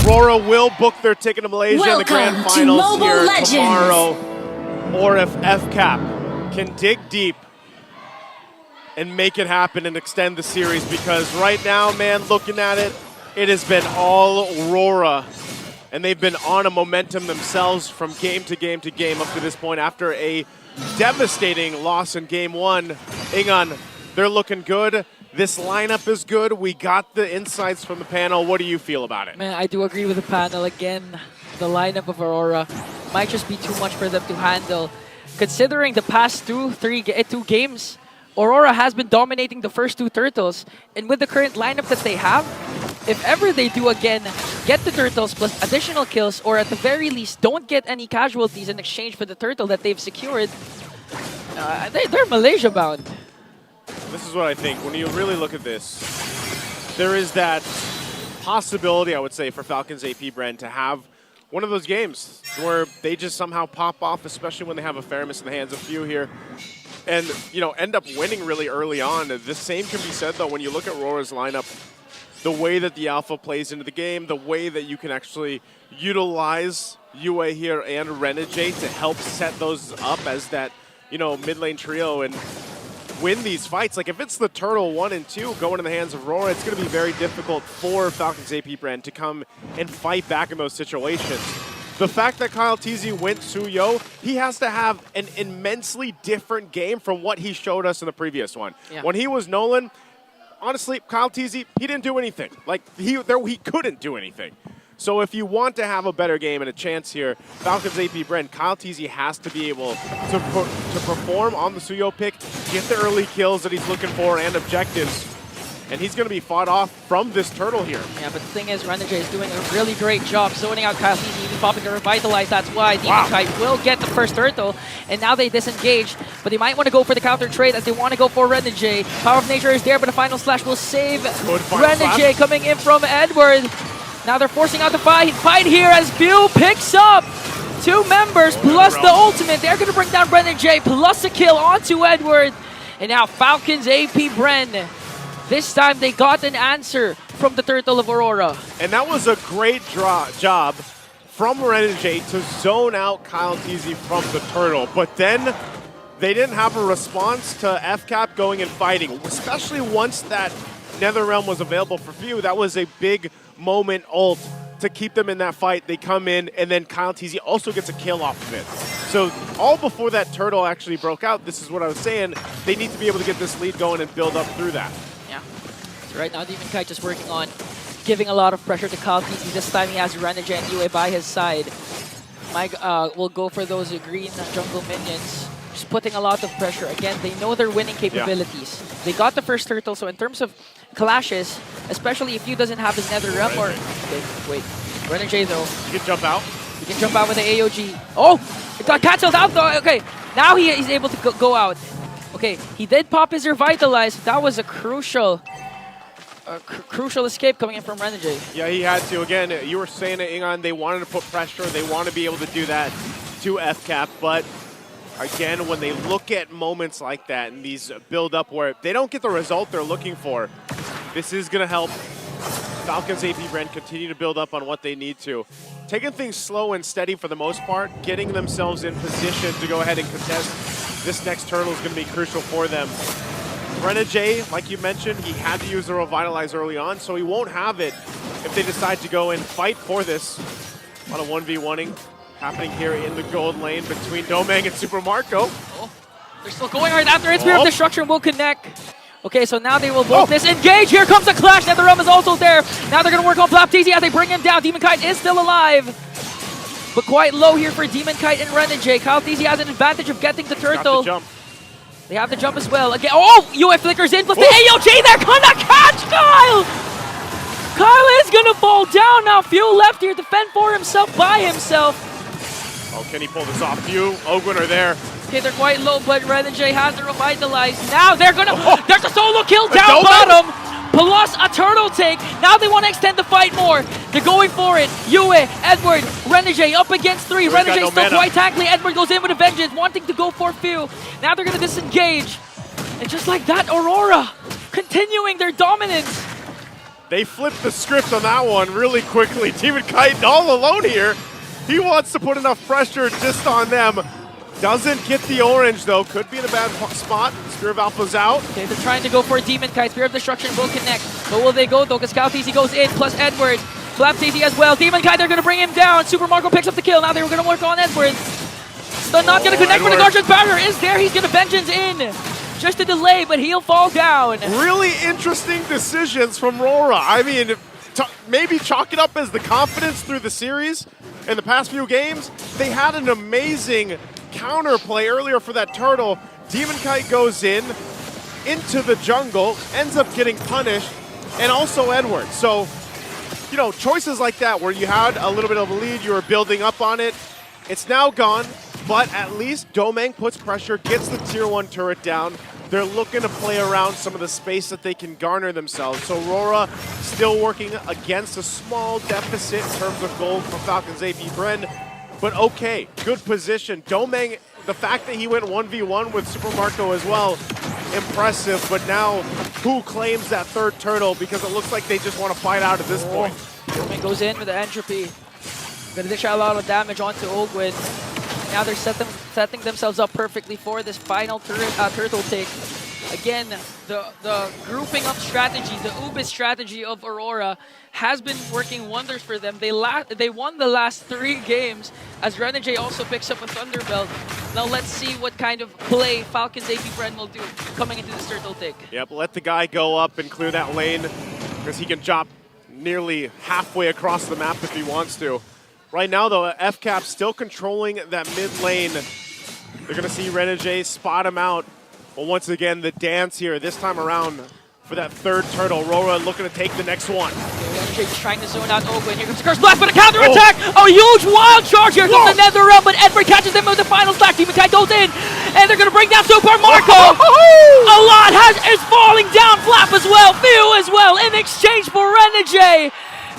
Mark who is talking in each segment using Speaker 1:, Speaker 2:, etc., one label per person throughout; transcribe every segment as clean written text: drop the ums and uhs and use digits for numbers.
Speaker 1: RORA will book their ticket to Malaysia in the grand finals here tomorrow. Or if FCAP can dig deep and make it happen and extend the series, because right now, man, looking at it, it has been all RORA. And they've been on a momentum themselves from game to game to game up to this point after a devastating loss in game one. Ingan, they're looking good. This lineup is good. We got the insights from the panel. What do you feel about it?
Speaker 2: Man, I do agree with the panel. Again, the lineup of RORA might just be too much for them to handle. Considering the past two games, RORA has been dominating the first two turtles. And with the current lineup that they have, if ever they do again get the turtles plus additional kills, or at the very least don't get any casualties in exchange for the turtle that they've secured, they're Malaysia bound.
Speaker 1: This is what I think. When you really look at this, there is that possibility, I would say, for Falcon's AP BREN to have one of those games where they just somehow pop off, especially when they have a fairness in the hands of pheww here, and end up winning really early on. The same can be said, though, when you look at RORA's lineup, the way that the alpha plays into the game, the way that you can actually utilize UA here and renejay to help set those up as that, mid lane trio and win these fights. Like, if it's the turtle 1 and 2 going in the hands of RORA, it's going to be very difficult for Falcon's AP BREN to come and fight back in those situations. The fact that kyletz went Suyo, he has to have an immensely different game from what he showed us in the previous one. Yeah. When he was Nolan, honestly, kyletz, he didn't do anything. Like, he couldn't do anything. So if you want to have a better game and a chance here, Falcon's AP BREN, kyletz has to be able to perform on the Suyo pick, get the early kills that he's looking for and objectives, and he's going to be fought off from this turtle here. Yeah,
Speaker 2: but the thing is, renejay is doing a really great job zoning out kyletz, even popping to revitalize. That's why demokite will get the first turtle, and now they disengage, but they might want to go for the counter trade as they want to go for renejay. Power of nature is there, but a final slash will save renejay coming in from Edward. Now they're forcing out the fight here as pheww picks up 2 members plus the ultimate. They're going to bring down renejay plus a kill onto Edward. And now Falcon's AP BREN. This time they got an answer from the turtle of RORA.
Speaker 1: And that was a great job from renejay to zone out kyletz from the turtle. But then they didn't have a response to FCAP going and fighting, especially once that Netherrealm was available for pheww. That was a big moment ult to keep them in that fight. They come in, and then kyletz also gets a kill off of it. So all before that turtle actually broke out, this is what I was saying, they need to be able to get this lead going and build up through that.
Speaker 2: Yeah. So right now, demokite just working on giving a lot of pressure to kyletz. This time he has renejay and UA by his side. Mike will go for those green jungle minions. Just putting a lot of pressure. Again, they know their winning capabilities. Yeah. They got the first turtle, so in terms of clashes, especially if pheww doesn't have his Netherrealm or... Okay, wait. renejay, though.
Speaker 1: You can jump out.
Speaker 2: You can jump out with the AOG. Oh! It got cancelled out, though. Okay, now he's able to go out. Okay, he did pop his revitalize. That was a crucial escape coming in from renejay.
Speaker 1: Yeah, he had to. Again, you were saying it, Ingan, they wanted to put pressure. They want to be able to do that to FCAP, but again, when they look at moments like that and these build up where they don't get the result they're looking for, this is going to help Falcon's AP BREN continue to build up on what they need to. Taking things slow and steady for the most part, getting themselves in position to go ahead and contest this next turtle is going to be crucial for them. renejay, like you mentioned, he had to use the revitalize early on, so he won't have it if they decide to go and fight for this. A lot of 1v1ing happening here in the gold lane between Domeng and Super Marco.
Speaker 2: Oh, they're still going right after it. Spear of Destruction will connect. Okay, so now they will both disengage. Here comes the clash. Netherrealm is also there. Now they're going to work on flaptzy as they bring him down. demokite is still alive, but quite low here for demokite and renejay. kyletz has an advantage of getting the turtle. They have the jump as well. Again, UA flickers in plus the AOG. They're going to catch Kyle. Kyle is going to fall down now. pheww left here to fend for himself by himself.
Speaker 1: Oh, can he pull this off? pheww, owgwen are there.
Speaker 2: Okay, they're quite low, but renejay has to revitalize. Now they're gonna. There's a solo kill down bottom, plus a turtle take. Now they want to extend the fight more. They're going for it. UA, Edward, renejay up against 3. renejay still quite tackly. Edward goes in with a vengeance, wanting to go for pheww. Now they're gonna disengage, and just like that, RORA continuing their dominance.
Speaker 1: They flipped the script on that one really quickly. Demokite all alone here. He wants to put enough pressure just on them. Doesn't get the orange though. Could be in a bad spot. Spear of Alpha's out.
Speaker 2: Okay, they're trying to go for a Demonkite. Spear of Destruction will connect. But will they go though? Because kyletz goes in, plus Edward. flaptzy as well. Demonkite, they're going to bring him down. Super Marco picks up the kill. Now they're going to work on Edward. Stun not going to connect, but the Guardian's barrier is there. He's going to Vengeance in. Just a delay, but he'll fall down.
Speaker 1: Really interesting decisions from RORA. I mean, maybe chalk it up as the confidence through the series in the past few games. They had an amazing counterplay earlier for that turtle. Demonkite goes into the jungle, ends up getting punished, and also Edward. So, you know, choices like that where you had a little bit of a lead, you were building up on it. It's now gone, but at least Domeng puts pressure, gets the tier 1 turret down. They're looking to play around some of the space that they can garner themselves. So RORA still working against a small deficit in terms of gold for Falcon's AP BREN, but okay, good position. Domeng, the fact that he went 1v1 with Super Marco as well, impressive, but now who claims that third turtle because it looks like they just want to fight out at this point.
Speaker 2: Domeng goes in with the entropy. Gonna dish out a lot of damage onto owgwen. Now they're setting themselves up perfectly for this final turtle take. Again, the grouping up strategy, the Uber strategy of Aurora has been working wonders for them. They won the last 3 games as renejay also picks up a Thunderbelt. Now let's see what kind of play Falcon's AP BREN will do coming into this turtle take.
Speaker 1: Yep, let the guy go up and clear that lane because he can chop nearly halfway across the map if he wants to. Right now, though, FCAP still controlling that mid lane. They're going to see renejay spot him out. But once again, the dance here, this time around for that third turtle. RORA looking to take the next one.
Speaker 2: renejay trying to zone out owgwen. Here comes the Curse Blast, but a counter attack! A huge wild charge here comes the Nether Realm, but Edward catches him with the final stack. Demonkite goes in, and they're going to bring down Super Marco. A lot is falling down. Flap as well, pheww as well, in exchange for renejay.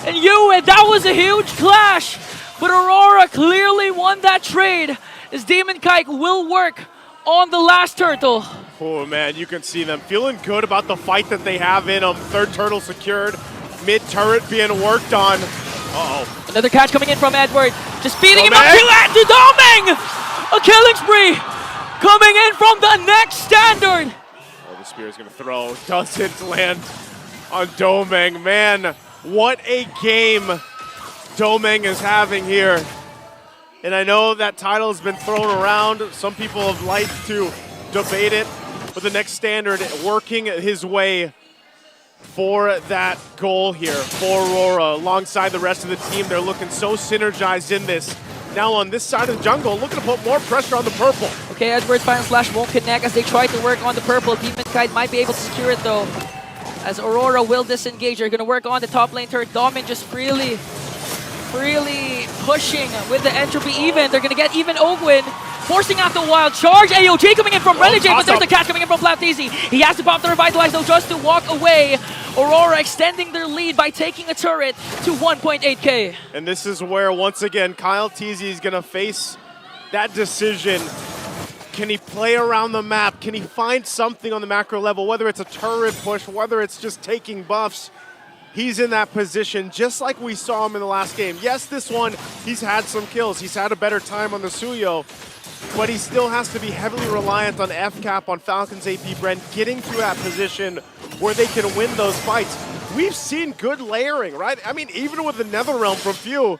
Speaker 2: And that was a huge clash. But Aurora clearly won that trade as Demonkite will work on the last turtle.
Speaker 1: Oh man, you can see them feeling good about the fight that they have in them. Third turtle secured, mid turret being worked on. Uh-oh.
Speaker 2: Another catch coming in from Edward, just feeding him up to Domeng! A killing spree coming in from the next standard.
Speaker 1: Oh, the spear is gonna throw, doesn't land on Domeng. Man, what a game Domeng is having here. And I know that title has been thrown around. Some people have liked to debate it, but the next standard working his way for that goal here for RORA. Alongside the rest of the team, they're looking so synergized in this. Now on this side of the jungle, looking to put more pressure on the purple.
Speaker 2: Okay, Edward's final slash won't connect as they try to work on the purple. Demonkite might be able to secure it though, as Aurora will disengage. They're going to work on the top lane turret. Domeng just really pushing with the entropy even. They're going to get even owgwen, forcing out the wild charge. AOG coming in from renejay, but there's the catch coming in from flaptzy. He has to pop the revitalize though just to walk away. Aurora extending their lead by taking a turret to 1.8k.
Speaker 1: And this is where, once again, kyletz is going to face that decision. Can he play around the map? Can he find something on the macro level, whether it's a turret push, whether it's just taking buffs? He's in that position just like we saw him in the last game. Yes, this one, he's had some kills. He's had a better time on the Suyo, but he still has to be heavily reliant on FCAP, on Falcon's AP BREN, getting to that position where they can win those fights. We've seen good layering, right? I mean, even with the Nether Realm from pheww,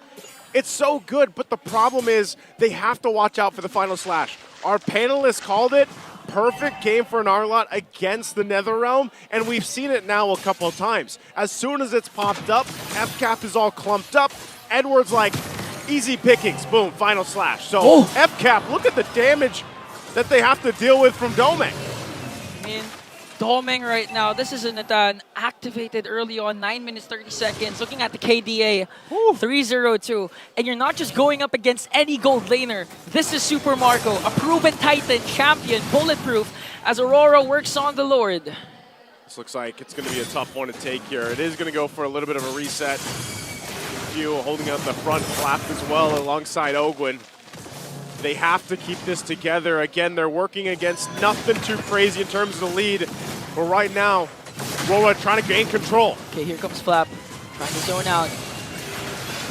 Speaker 1: it's so good, but the problem is they have to watch out for the final slash. Our panelists called it. Perfect game for an Arlot against the Nether Realm, and we've seen it now a couple of times. As soon as it's popped up, FCAP is all clumped up. Edward's like, easy pickings, boom, final slash. So FCAP, look at the damage that they have to deal with from Domeng.
Speaker 2: I mean, Domeng right now, this is an activated early on, 9 minutes 30 seconds. Looking at the KDA, 302. And you're not just going up against any gold laner. This is Super Marco, a proven Titan, champion, bulletproof, as Aurora works on the Lord.
Speaker 1: This looks like it's going to be a tough one to take here. It is going to go for a little bit of a reset. pheww holding out the front flap as well alongside owgwen. They have to keep this together. Again, they're working against nothing too crazy in terms of the lead. But right now, RORA trying to gain control.
Speaker 2: Okay, here comes Flap. Trying to zone out.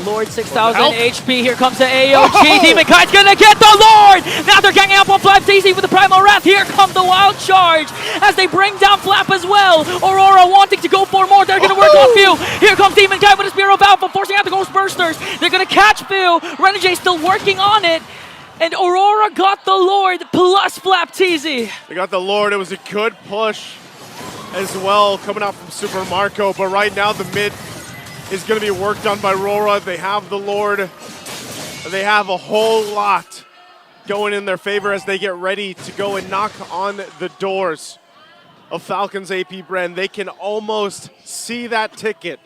Speaker 2: Lord 6,000 HP. Here comes the AOG. Demokite's gonna get the Lord! Now they're ganging up on flaptzy with the Primal Wrath. Here comes the Wild Charge as they bring down Flap as well. Aurora wanting to go for more. They're gonna work on pheww. Here comes demokite with a Spear of Alpha, forcing out the Ghost Bursters. They're gonna catch pheww. Renejay still working on it. And Aurora got the Lord plus flaptzy.
Speaker 1: They got the Lord. It was a good push as well coming out from Super Marco. But right now the mid is going to be worked on by RORA. They have the Lord. They have a whole lot going in their favor as they get ready to go and knock on the doors of Falcon's AP BREN. They can almost see that ticket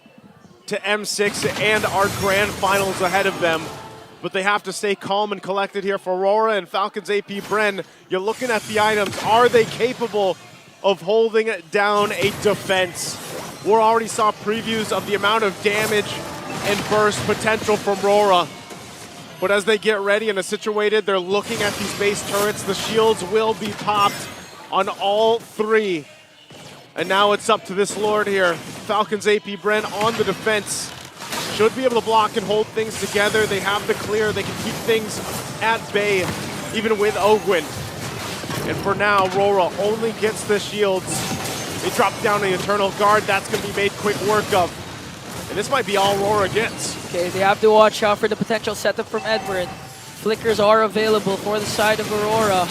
Speaker 1: to M6 and our grand finals ahead of them. But they have to stay calm and collected here for RORA and Falcon's AP BREN. You're looking at the items. Are they capable of holding down a defense? We already saw previews of the amount of damage and burst potential from RORA. But as they get ready and are situated, they're looking at these base turrets. The shields will be popped on all three. And now it's up to this Lord here. Falcon's AP BREN on the defense. Should be able to block and hold things together. They have the clear. They can keep things at bay, even with owgwen. And for now, RORA only gets the shields. They drop down the Eternal Guard. That's going to be made quick work of. And this might be all RORA gets.
Speaker 2: Okay, they have to watch out for the potential setup from Edward. Flickers are available for the side of Aurora.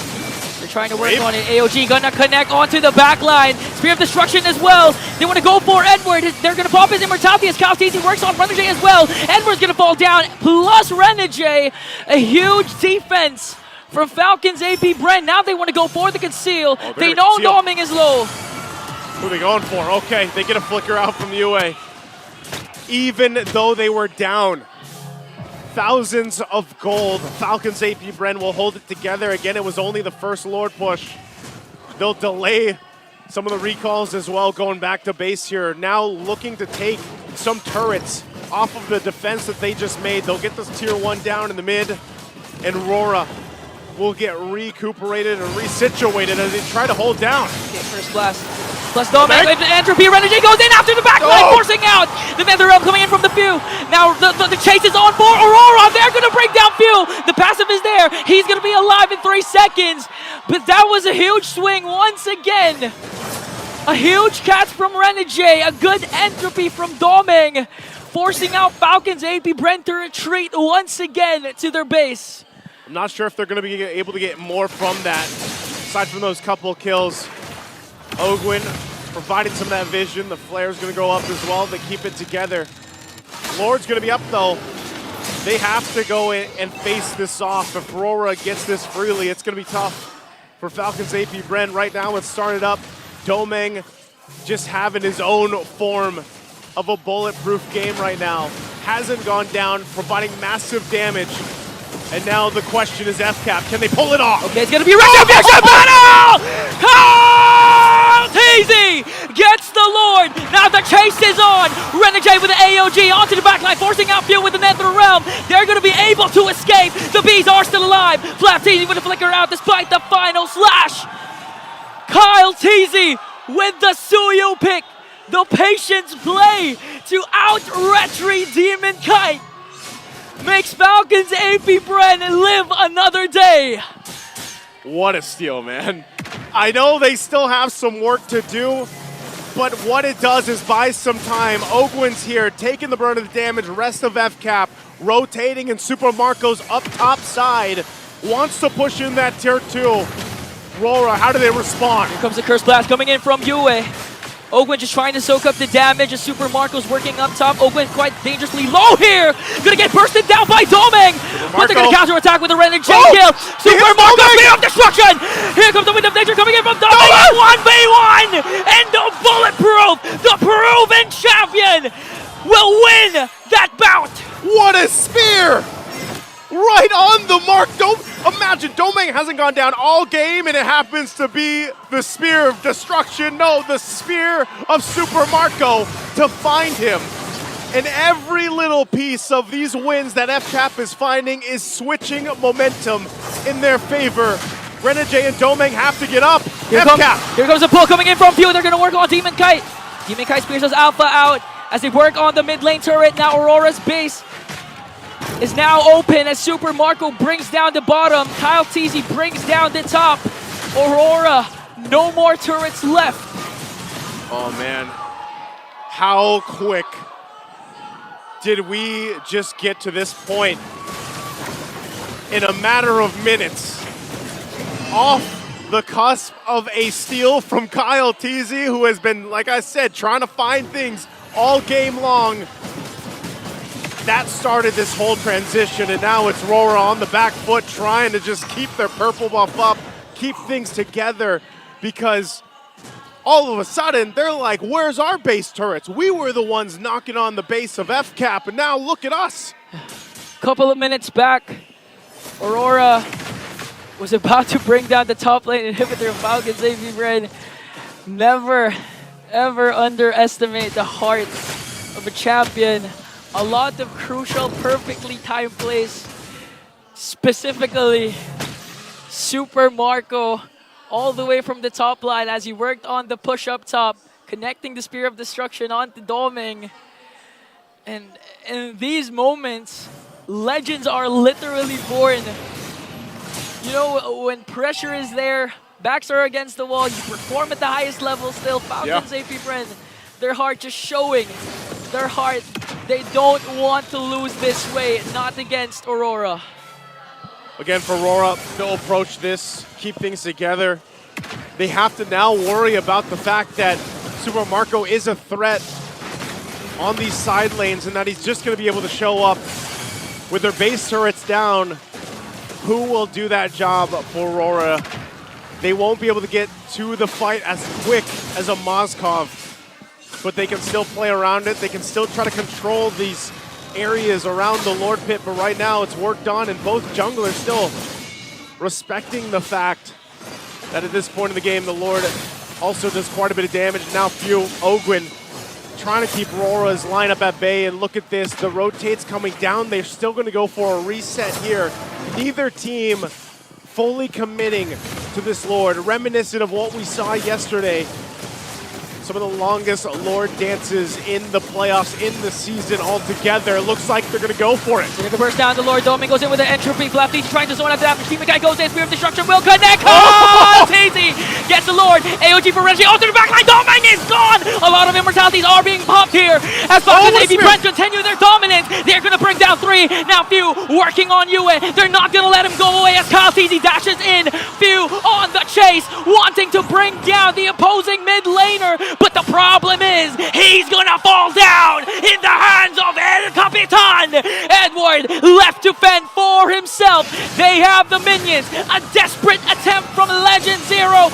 Speaker 2: They're trying to work on it. AOG gonna connect onto the back line. Spear of Destruction as well. They want to go for Edward. They're gonna pop his immortality as kyletz works on renejay as well. Edward's gonna fall down, plus renejay. A huge defense from Falcon's AP BREN. Now they want to go for the conceal. They know domeng is low.
Speaker 1: Who are they going for? Okay, they get a flicker out from UA. Even though they were down thousands of gold, Falcon's AP BREN will hold it together. Again, it was only the first Lord push. They'll delay some of the recalls as well, going back to base here. Now looking to take some turrets off of the defense that they just made. They'll get this tier 1 down in the mid, and RORA will get recuperated and resituated as they try to hold down.
Speaker 2: Okay, first blast. Plus domeng, entropy, renejay goes in after the back line, forcing out the nether realm coming in from the pheww. Now the chase is on for Aurora. They're going to break down pheww. The passive is there. He's going to be alive in 3 seconds. But that was a huge swing once again. A huge catch from renejay. A good entropy from domeng, forcing out Falcon's AP BREN to retreat once again to their base.
Speaker 1: I'm not sure if they're going to be able to get more from that, aside from those couple kills. owgwen providing some of that vision. The flare's going to go up as well. They keep it together. Lord's going to be up, though. They have to go in and face this off. If RORA gets this freely, it's going to be tough for Falcon's AP BREN. Right now, it's started up. Domeng just having his own form of a bulletproof game right now. Hasn't gone down, providing massive damage. And now the question is FCAP, can they pull it off?
Speaker 2: Okay, it's gonna be retribution battle! kyletz gets the Lord. Now the chase is on. Renejay with the AOG onto the backline, forcing out pheww with the nether realm. They're gonna be able to escape. The bees are still alive. flaptzy with a flicker out despite the final slash. kyletz with the Suyu pick. The patience play to out-retry demokite makes Falcon's AP BREN live another day.
Speaker 1: What a steal, man. I know they still have some work to do, but what it does is buy some time. owgwen's here, taking the brunt of the damage, rest of FCAP, rotating, and Super Marco's up top side, wants to push in that tier 2. RORA, how do they respond?
Speaker 2: Here comes the Curse Blast coming in from UA. owgwen just trying to soak up the damage as Super Marco's working up top. owgwen quite dangerously low here. Gonna get bursted down by domeng. But they're gonna counter attack with a renejay kill. Super Marco, Spear of Destruction. Here comes the Wind of Nature coming in from domeng. 1v1. And the bulletproof, the proven champion, will win that bout.
Speaker 1: What a spear! Right on the mark. Imagine domeng hasn't gone down all game and it happens to be the Spear of Destruction. No, the Spear of Super Marco to find him. And every little piece of these wins that FCAP is finding is switching momentum in their favor. Renejay and domeng have to get up.
Speaker 2: Here comes a pull coming in from pheww. They're going to work on demokite. Demokite spears us Alpha out as they work on the mid lane turret. Now Aurora's base is now open as Super Marco brings down the bottom. kyletz brings down the top. Aurora, no more turrets left.
Speaker 1: Oh man, how quick did we just get to this point? In a matter of minutes, off the cusp of a steal from kyletz, who has been, like I said, trying to find things all game long. That started this whole transition, and now it's RORA on the back foot trying to just keep their purple buff up, keep things together, because all of a sudden, they're like, where's our base turrets? We were the ones knocking on the base of FCAP, and now look at us.
Speaker 2: Couple of minutes back, Aurora was about to bring down the top lane inhibitor of FALCON's AP BREN. Never, ever underestimate the heart of a champion. A lot of crucial, perfectly timed plays. Specifically, Super Marco all the way from the top line as he worked on the push up top, connecting the Spear of Destruction onto domeng. And in these moments, legends are literally born. You know, when pressure is there, backs are against the wall, you perform at the highest level still. FALCON's AP BREN, their heart just showing. Their heart, they don't want to lose this way, not against Aurora.
Speaker 1: Again, for RORA to approach this, keep things together, they have to now worry about the fact that Super Marco is a threat on these side lanes and that he's just going to be able to show up with their base turrets down. Who will do that job for RORA? They won't be able to get to the fight as quick as a Moskov, but they can still play around it. They can still try to control these areas around the Lord Pit, but right now it's worked on, and both junglers still respecting the fact that at this point in the game, the Lord also does quite a bit of damage. Now pheww, owgwen, trying to keep RORA's lineup at bay, and look at this, the rotates coming down. They're still going to go for a reset here. Neither team fully committing to this Lord, reminiscent of what we saw yesterday. Some of the longest Lord dances in the playoffs, in the season altogether. It looks like they're going to go for it.
Speaker 2: They're going to burst down the Lord. Domeng goes in with the entropy. flaptzy trying to zone after that. Demokite goes in. Spear of Destruction will connect. Oh! Tazy gets the Lord. AOG for renejay. Onto the backline. Domeng is gone. A lot of immortalities are being popped here as FALCON's AP BREN continue their dominance. They're going to bring down 3. Now pheww working on owgwen. They're not going to let him go away as kyletz dashes in. pheww on the chase, wanting to bring down the opposing mid laner. But the problem is, he's gonna fall down in the hands of El Capitan. Edward left to fend for himself. They have the minions. A desperate attempt from Legend Zero